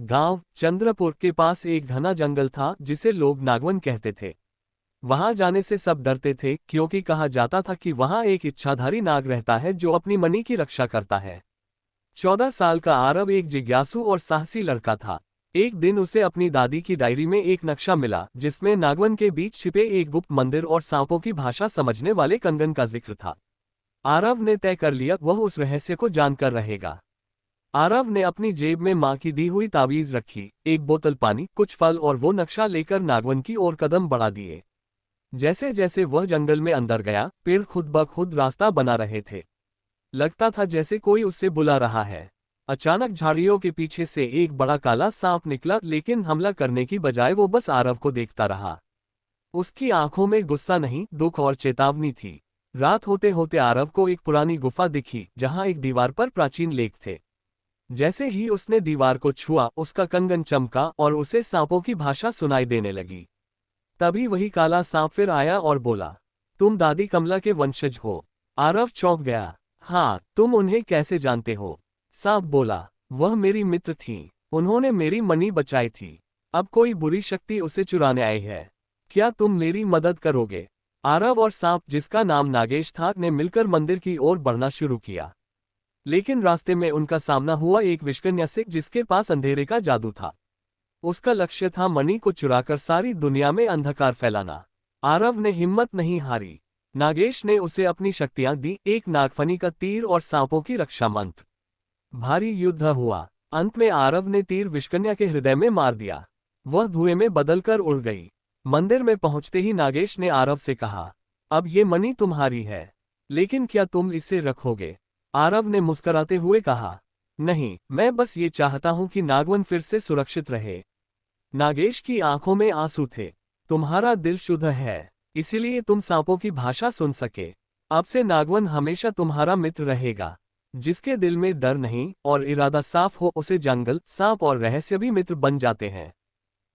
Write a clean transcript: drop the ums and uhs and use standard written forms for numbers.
गांव चंद्रपुर के पास एक घना जंगल था जिसे लोग नागवन कहते थे। वहां जाने से सब डरते थे क्योंकि कहा जाता था कि वहां एक इच्छाधारी नाग रहता है जो अपनी मणि की रक्षा करता है। 14 साल का आरव एक जिज्ञासु और साहसी लड़का था। एक दिन उसे अपनी दादी की डायरी में एक नक्शा मिला जिसमें नागवन के बीच छिपे एक गुप्त मंदिर और सांपों की भाषा समझने वाले कंगन का जिक्र था। आरव ने तय कर लिया वह उस रहस्य को जानकर रहेगा। आरव ने अपनी जेब में मां की दी हुई तावीज रखी, एक बोतल पानी, कुछ फल और वो नक्शा लेकर नागवन की ओर कदम बढ़ा दिए। जैसे जैसे वह जंगल में अंदर गया, पेड़ खुद ब खुद रास्ता बना रहे थे। लगता था जैसे कोई उससे बुला रहा है। अचानक झाड़ियों के पीछे से एक बड़ा काला सांप निकला, लेकिन हमला करने की बजाय वो बस आरव को देखता रहा। उसकी आंखों में गुस्सा नहीं, दुख और चेतावनी थी। रात होते होते आरव को एक पुरानी गुफा दिखी जहां एक दीवार पर प्राचीन लेख थे। जैसे ही उसने दीवार को छुआ, उसका कंगन चमका और उसे सांपों की भाषा सुनाई देने लगी। तभी वही काला सांप फिर आया और बोला, तुम दादी कमला के वंशज हो। आरव चौंक गया। हाँ, तुम उन्हें कैसे जानते हो? सांप बोला, वह मेरी मित्र थी, उन्होंने मेरी मणि बचाई थी। अब कोई बुरी शक्ति उसे चुराने आई है। क्या तुम मेरी मदद करोगे? आरव और सांप, जिसका नाम नागेश था, ने मिलकर मंदिर की ओर बढ़ना शुरू किया। लेकिन रास्ते में उनका सामना हुआ एक विष्कन्यासिक जिसके पास अंधेरे का जादू था। उसका लक्ष्य था मणि को चुराकर सारी दुनिया में अंधकार फैलाना। आरव ने हिम्मत नहीं हारी। नागेश ने उसे अपनी शक्तियां दी, एक नागफनी का तीर और सांपों की रक्षा मंत्र। भारी युद्ध हुआ। अंत में आरव ने तीर विष्कन्या के हृदय में मार दिया। वह धुएं में बदलकर उड़ गई। मंदिर में पहुंचते ही नागेश ने आरव से कहा, अब ये मणि तुम्हारी है, लेकिन क्या तुम इसे रखोगे? आरव ने मुस्कुराते हुए कहा, नहीं, मैं बस ये चाहता हूं कि नागवन फिर से सुरक्षित रहे। नागेश की आंखों में आंसू थे। तुम्हारा दिल शुद्ध है, इसीलिए तुम सांपों की भाषा सुन सके। अब से नागवन हमेशा तुम्हारा मित्र रहेगा। जिसके दिल में डर नहीं और इरादा साफ हो, उसे जंगल, सांप और रहस्य भी मित्र बन जाते हैं।